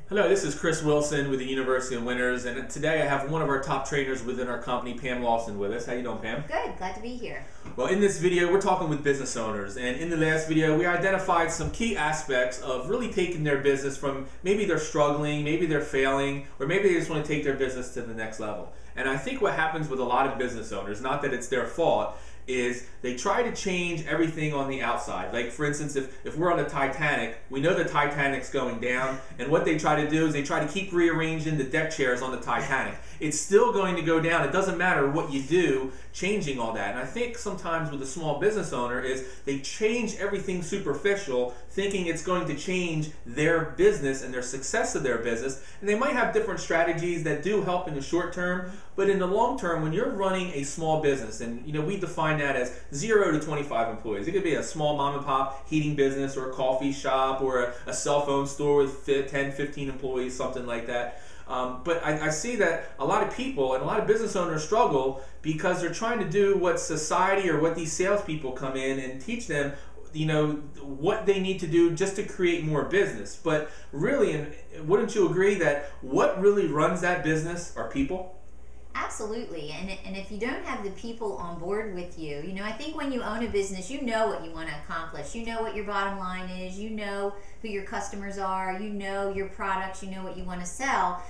Hello, this is Chris Wilson with the University of Winters, and today I have one of our top trainers within our company, Pam Lawson, with us. How you doing, Pam? Good, glad to be here. Well, in this video, we're talking with business owners, and in the last video, we identified some key aspects of really taking their business from maybe they're struggling, maybe they're failing, or maybe they just want to take their business to the next level. And I think what happens with a lot of business owners, not that it's their fault, is they try to change everything on the outside. Like for instance, if we're on the Titanic, we know the Titanic's going down, and what they try to do is they try to keep rearranging the deck chairs on the Titanic. It's still going to go down. It doesn't matter what you do changing all that. And I think sometimes with a small business owner is they change everything superficial thinking it's going to change their business and their success of their business. And they might have different strategies that do help in the short term, but in the long term, when you're running a small business, and we define that as 0 to 25 employees. It could be a small mom and pop heating business or a coffee shop or a cell phone store with 10, 15 employees, something like that. But I see that a lot of people and a lot of business owners struggle because they're trying to do what society or what these salespeople come in and teach them, what they need to do just to create more business. But really, and wouldn't you agree that what really runs that business are people? Absolutely, and if you don't have the people on board with you, I think when you own a business, you know what you want to accomplish. You know what your bottom line is. You know who your customers are. You know your products. You know what you want to sell.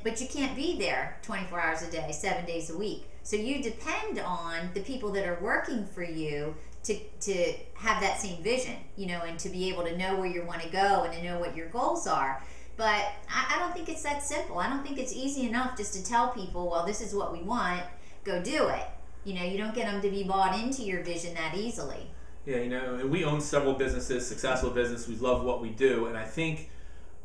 But you can't be there 24 hours a day, 7 days a week. So you depend on the people that are working for you to have that same vision, and to be able to know where you want to go and to know what your goals are. But I don't think it's that simple. I don't think it's easy enough just to tell people, well, this is what we want, go do it. You don't get them to be bought into your vision that easily. Yeah, and we own several businesses, successful business. We love what we do, and I think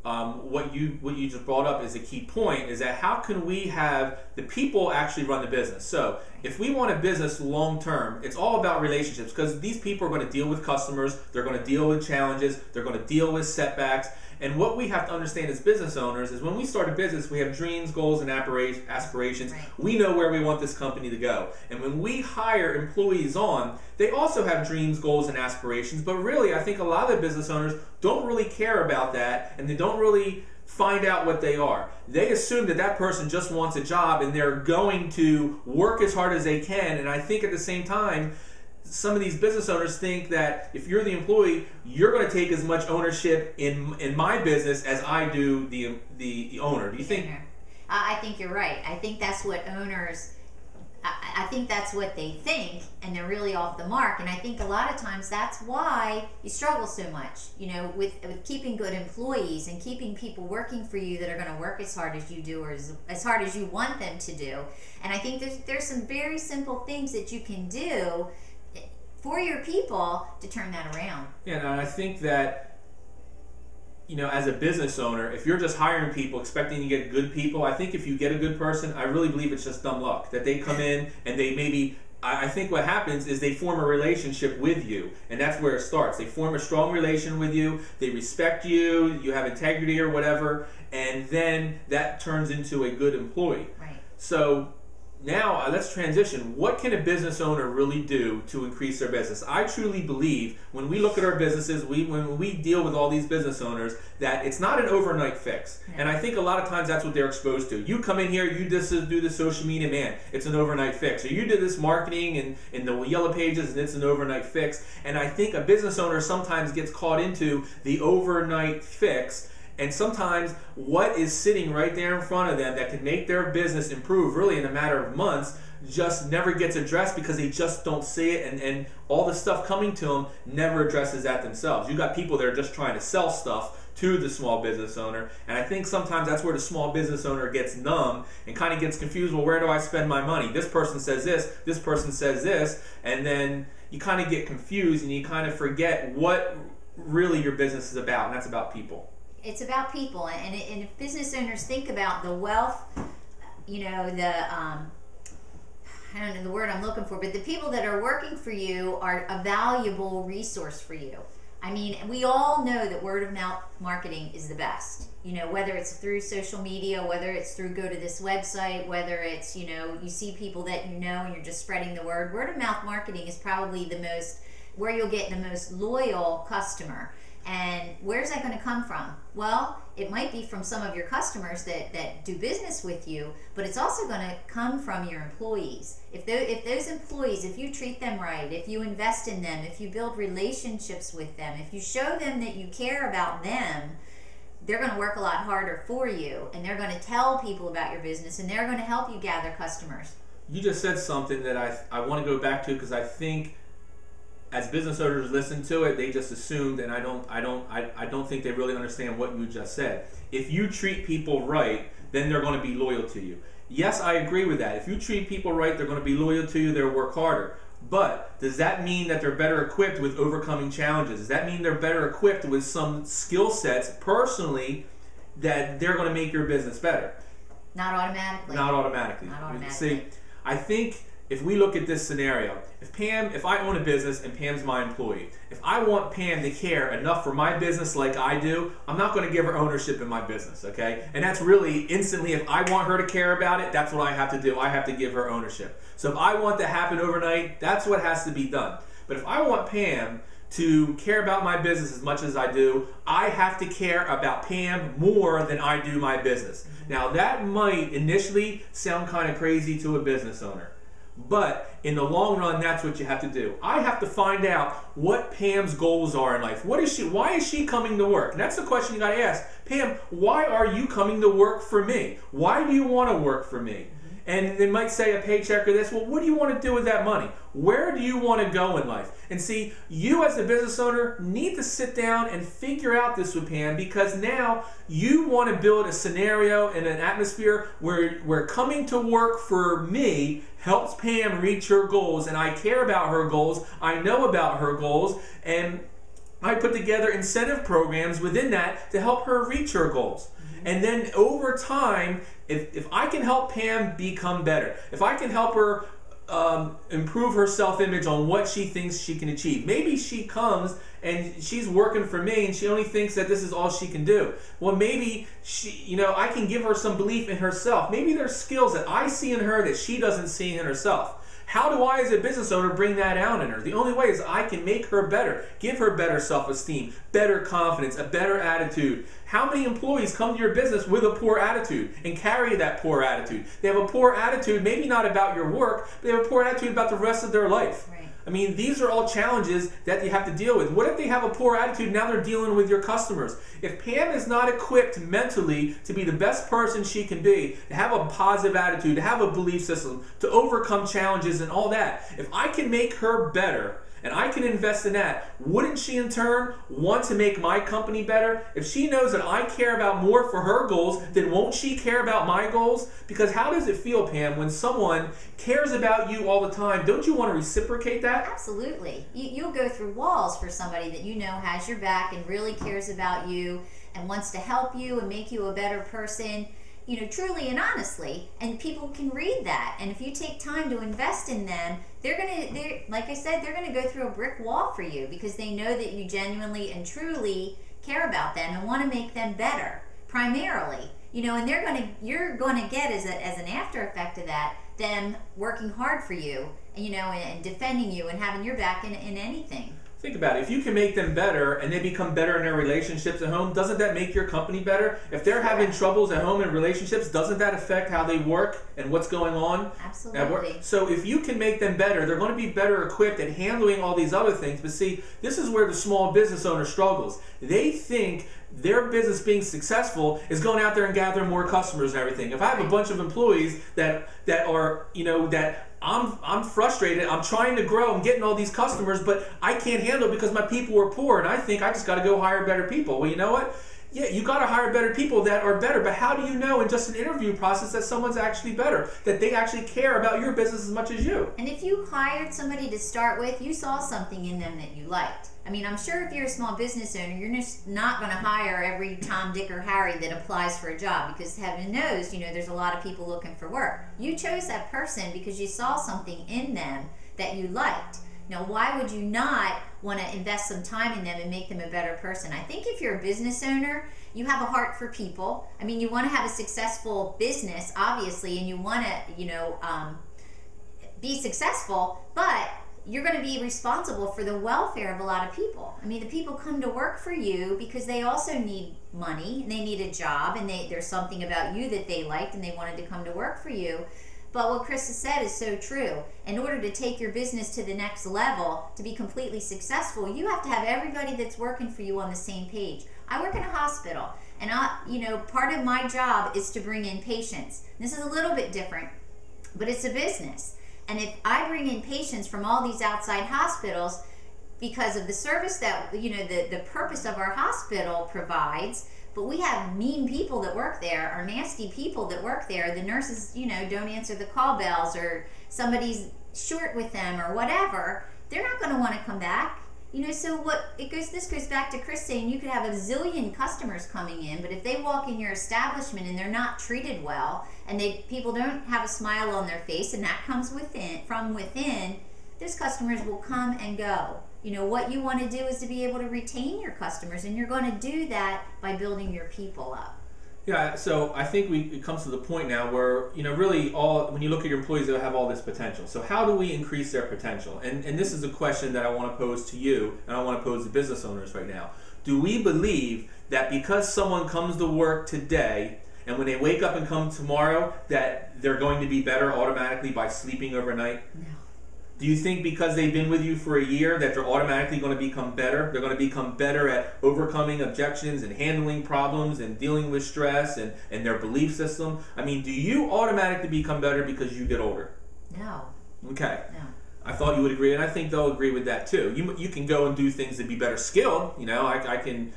what you just brought up is a key point, is that how can we have the people actually run the business? So if we want a business long term, it's all about relationships, because these people are going to deal with customers, they're going to deal with challenges, they're going to deal with setbacks. And what we have to understand as business owners is when we start a business, we have dreams, goals, and aspirations. Right. We know where we want this company to go. And when we hire employees on, they also have dreams, goals, and aspirations. But really, I think a lot of the business owners don't really care about that, and they don't really find out what they are. They assume that that person just wants a job and they're going to work as hard as they can. And I think at the same time, some of these business owners think that if you're the employee, you're going to take as much ownership in my business as I do the owner. Do you think? I think you're right. I think that's what owners, I think that's what they think, and they're really off the mark. And I think a lot of times that's why you struggle so much, with keeping good employees and keeping people working for you that are going to work as hard as you do, or as hard as you want them to do. And I think there's some very simple things that you can do for your people to turn that around. Yeah, and I think that, as a business owner, if you're just hiring people, expecting to get good people, I think if you get a good person, I really believe it's just dumb luck. That they come in and they maybe, I think what happens is they form a relationship with you, and that's where it starts. They form a strong relation with you, they respect you, you have integrity or whatever, and then that turns into a good employee. Right. So now, let's transition. What can a business owner really do to increase their business? I truly believe when we look at our businesses, when we deal with all these business owners, that it's not an overnight fix. Yeah. And I think a lot of times that's what they're exposed to. You come in here, you just do the social media, man, it's an overnight fix. Or you did this marketing in the yellow pages and it's an overnight fix. And I think a business owner sometimes gets caught into the overnight fix. And sometimes what is sitting right there in front of them that can make their business improve really in a matter of months just never gets addressed because they just don't see it, and all the stuff coming to them never addresses that themselves. You got people that are just trying to sell stuff to the small business owner, and I think sometimes that's where the small business owner gets numb and kind of gets confused. Well, where do I spend my money? This person says this person says this, and then you kind of get confused and you kind of forget what really your business is about, and that's about people. It's about people, and if business owners think about the wealth, I don't know the word I'm looking for, but the people that are working for you are a valuable resource for you. I mean, we all know that word of mouth marketing is the best. Whether it's through social media, whether it's through go to this website, whether it's, you see people that and you're just spreading the word. Word of mouth marketing is probably the most, where you'll get the most loyal customer. And where's that going to come from? Well, it might be from some of your customers that do business with you, but it's also going to come from your employees. If those employees, if you treat them right, if you invest in them, if you build relationships with them, if you show them that you care about them, they're going to work a lot harder for you, and they're going to tell people about your business, and they're going to help you gather customers. You just said something that I want to go back to, because I think as business owners listen to it, they just assumed, and I don't think they really understand what you just said. If you treat people right, then they're going to be loyal to you. Yes, I agree with that. If you treat people right, they're going to be loyal to you, they'll work harder. But does that mean that they're better equipped with overcoming challenges? Does that mean they're better equipped with some skill sets personally that they're going to make your business better? Not automatically. Not automatically. Not automatically. See, I think if we look at this scenario, if I own a business and Pam's my employee, if I want Pam to care enough for my business like I do, I'm not going to give her ownership in my business, okay? And that's really instantly, if I want her to care about it, that's what I have to do. I have to give her ownership. So if I want that to happen overnight, that's what has to be done. But if I want Pam to care about my business as much as I do, I have to care about Pam more than I do my business. Now that might initially sound kind of crazy to a business owner, but in the long run, that's what you have to do. I have to find out what Pam's goals are in life. Why is she coming to work? And that's the question you got to ask. Pam, why are you coming to work for me? Why do you want to work for me? And they might say a paycheck or this. Well, what do you want to do with that money? Where do you want to go in life? And see, you as a business owner need to sit down and figure out this with Pam, because now you want to build a scenario and an atmosphere where coming to work for me helps Pam reach her goals, and I care about her goals, I know about her goals, and I put together incentive programs within that to help her reach her goals. And then over time, if I can help Pam become better, if I can help her improve her self-image on what she thinks she can achieve. Maybe she comes and she's working for me and she only thinks that this is all she can do. Well, maybe I can give her some belief in herself. Maybe there's skills that I see in her that she doesn't see in herself. How do I, as a business owner, bring that out in her? The only way is I can make her better, give her better self-esteem, better confidence, a better attitude. How many employees come to your business with a poor attitude and carry that poor attitude? They have a poor attitude, maybe not about your work, but they have a poor attitude about the rest of their life. Right. I mean, these are all challenges that you have to deal with. What if they have a poor attitude? Now they're dealing with your customers. If Pam is not equipped mentally to be the best person she can be, to have a positive attitude, to have a belief system, to overcome challenges and all that, if I can make her better, and I can invest in that, wouldn't she in turn want to make my company better? If she knows that I care about more for her goals, then won't she care about my goals? Because how does it feel, Pam, when someone cares about you all the time? Don't you want to reciprocate that? Absolutely. You'll go through walls for somebody that you know has your back and really cares about you and wants to help you and make you a better person, truly and honestly, and people can read that. And if you take time to invest in them, like I said, they're gonna go through a brick wall for you because they know that you genuinely and truly care about them and want to make them better, primarily. And you're gonna get as an after effect of that, them working hard for you, and defending you and having your back in anything. Think about it. If you can make them better and they become better in their relationships at home, doesn't that make your company better? If they're having troubles at home in relationships, doesn't that affect how they work and what's going on at work? Absolutely. So if you can make them better, they're going to be better equipped at handling all these other things. But see, this is where the small business owner struggles. They think their business being successful is going out there and gathering more customers and everything. If I have a bunch of employees that are, that I'm frustrated, I'm trying to grow, I'm getting all these customers, but I can't handle it because my people are poor, and I think I just got to go hire better people. Well, you know what? Yeah, you got to hire better people that are better, but how do you know in just an interview process that someone's actually better, that they actually care about your business as much as you? And if you hired somebody to start with, you saw something in them that you liked. I mean, I'm sure if you're a small business owner, you're just not going to hire every Tom, Dick, or Harry that applies for a job, because heaven knows, there's a lot of people looking for work. You chose that person because you saw something in them that you liked. Now, why would you not want to invest some time in them and make them a better person? I think if you're a business owner, you have a heart for people. I mean, you want to have a successful business, obviously, and you want to, be successful, but you're going to be responsible for the welfare of a lot of people. I mean, the people come to work for you because they also need money, and they need a job, and there's something about you that they liked and they wanted to come to work for you. But what Chris has said is so true. In order to take your business to the next level, to be completely successful, you have to have everybody that's working for you on the same page. I work in a hospital, and part of my job is to bring in patients. This is a little bit different, but it's a business. And if I bring in patients from all these outside hospitals, because of the service that, the purpose of our hospital provides, but we have mean people that work there, or nasty people that work there. The nurses, don't answer the call bells, or somebody's short with them, or whatever. They're not going to want to come back. So this goes back to Chris saying you could have a zillion customers coming in, but if they walk in your establishment and they're not treated well, and people don't have a smile on their face, and that comes from within, those customers will come and go. What you want to do is to be able to retain your customers, and you're going to do that by building your people up. Yeah, so I think it comes to the point now where, really when you look at your employees, they'll have all this potential. So how do we increase their potential? And this is a question that I want to pose to you, and I want to pose to business owners right now. Do we believe that because someone comes to work today, and when they wake up and come tomorrow, that they're going to be better automatically by sleeping overnight? No. Do you think because they've been with you for a year that they're automatically going to become better? They're going to become better at overcoming objections and handling problems and dealing with stress and their belief system? I mean, do you automatically become better because you get older? No. Okay. No. I thought you would agree, and I think they'll agree with that too. You can go and do things to be better skilled. I can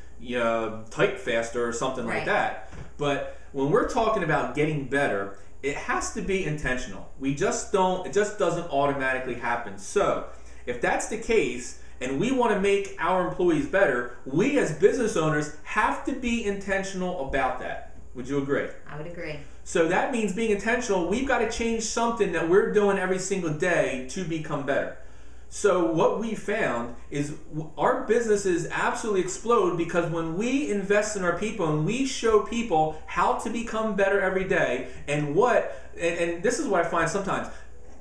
type faster or something like that. But when we're talking about getting better, it has to be intentional. It just doesn't automatically happen. So if that's the case, and we want to make our employees better, we as business owners have to be intentional about that. Would you agree? I would agree. So that means being intentional. We've got to change something that we're doing every single day to become better. So what we found is our businesses absolutely explode because when we invest in our people and we show people how to become better every day, and this is what I find sometimes.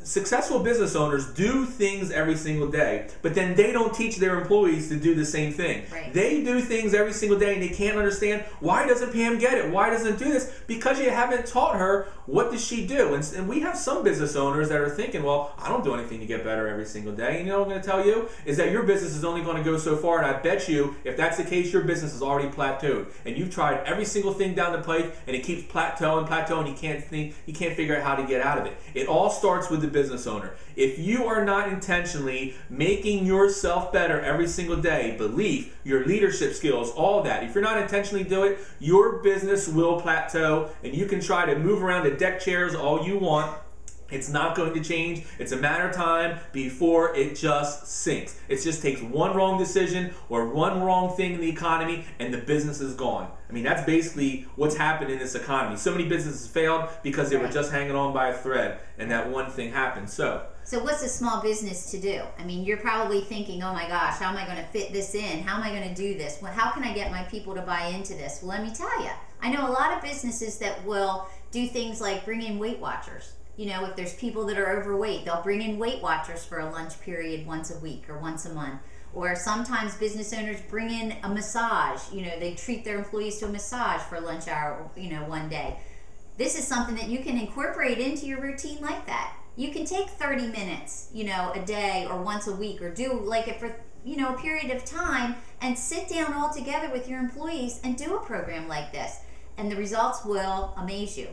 Successful business owners do things every single day, but then they don't teach their employees to do the same thing. Right. They do things every single day and they can't understand, why doesn't Pam get it? Why doesn't do this? Because you haven't taught her, what does she do? And we have some business owners that are thinking, well, I don't do anything to get better every single day. And what I'm going to tell you is that your business is only going to go so far, and I bet you, if that's the case, your business is already plateaued. And you've tried every single thing down the pike, and it keeps plateauing, you can't figure out how to get out of it. It all starts with the business owner. If you are not intentionally making yourself better every single day, belief, your leadership skills, all that, if you're not intentionally doing it, your business will plateau, and you can try to move around the deck chairs all you want. It's not going to change. It's a matter of time before it just sinks. It just takes one wrong decision or one wrong thing in the economy and the business is gone. I mean, that's basically what's happened in this economy. So many businesses failed because they were just hanging on by a thread and that one thing happened. So what's a small business to do? I mean, you're probably thinking, oh my gosh, how am I going to fit this in? How am I going to do this? Well, how can I get my people to buy into this? Well, let me tell you. I know a lot of businesses that will do things like bring in Weight Watchers. If there's people that are overweight, they'll bring in Weight Watchers for a lunch period once a week or once a month. Or sometimes business owners bring in a massage. They treat their employees to a massage for lunch hour, one day. This is something that you can incorporate into your routine like that. You can take 30 minutes, a day or once a week, or do like it for, a period of time, and sit down all together with your employees and do a program like this. And the results will amaze you.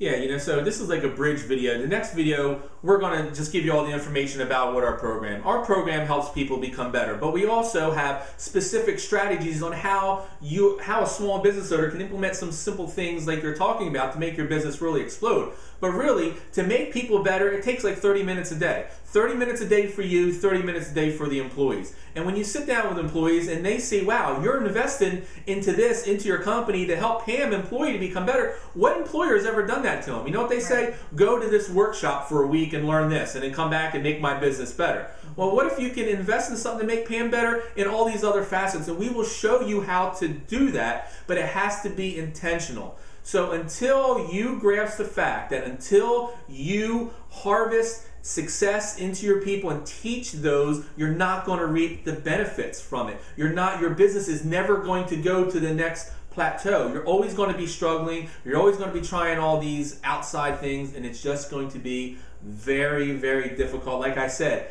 Yeah, so this is like a bridge video. The next video, we're going to just give you all the information about what our program helps people become better. But we also have specific strategies on how a small business owner can implement some simple things like you're talking about to make your business really explode. But really, to make people better, it takes like 30 minutes a day. 30 minutes a day for you, 30 minutes a day for the employees. And when you sit down with employees and they say, wow, you're investing into this, into your company to help Pam employee to become better, what employer has ever done that to them? You know what they say? Go to this workshop for a week and learn this, and then come back and make my business better. Well, what if you can invest in something to make Pam better in all these other facets? And we will show you how to do that, but it has to be intentional. So until you grasp the fact that until you harvest success into your people and teach those, you're not going to reap the benefits from it. Your business is never going to go to the next plateau. You're always going to be struggling. You're always going to be trying all these outside things, and it's just going to be very, very difficult. Like I said,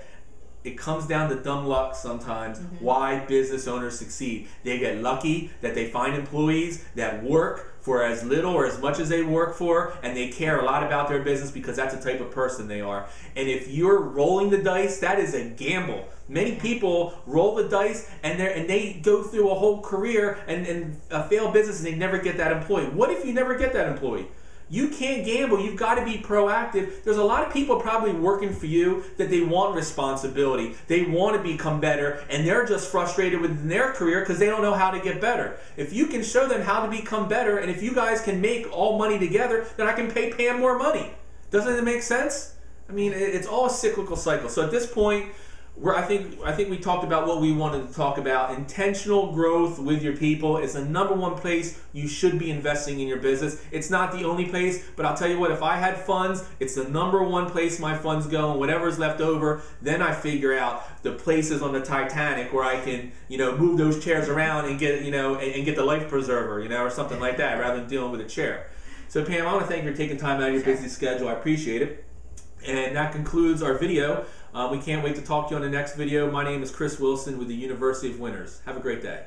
it comes down to dumb luck sometimes why business owners succeed. They get lucky that they find employees that work for as little or as much as they work for, and they care a lot about their business because that's the type of person they are. And if you're rolling the dice, that is a gamble. Many people roll the dice and they go through a whole career and fail business and they never get that employee. What if you never get that employee? You can't gamble. You've got to be proactive. There's a lot of people probably working for you that they want responsibility. They want to become better, and they're just frustrated with their career because they don't know how to get better. If you can show them how to become better, and if you guys can make all money together, then I can pay Pam more money. Doesn't it make sense? I mean, it's all a cyclical cycle. So at this point, I think we talked about what we wanted to talk about. Intentional growth with your people is the #1 place you should be investing in your business. It's not the only place, but I'll tell you what, if I had funds, it's the #1 place my funds go, and whatever's left over, then I figure out the places on the Titanic where I can, move those chairs around and get, and get the life preserver, or something like that, rather than dealing with a chair. So Pam, I want to thank you for taking time out of your busy schedule. I appreciate it. And that concludes our video. We can't wait to talk to you on the next video. My name is Chris Wilson with the University of Winners. Have a great day.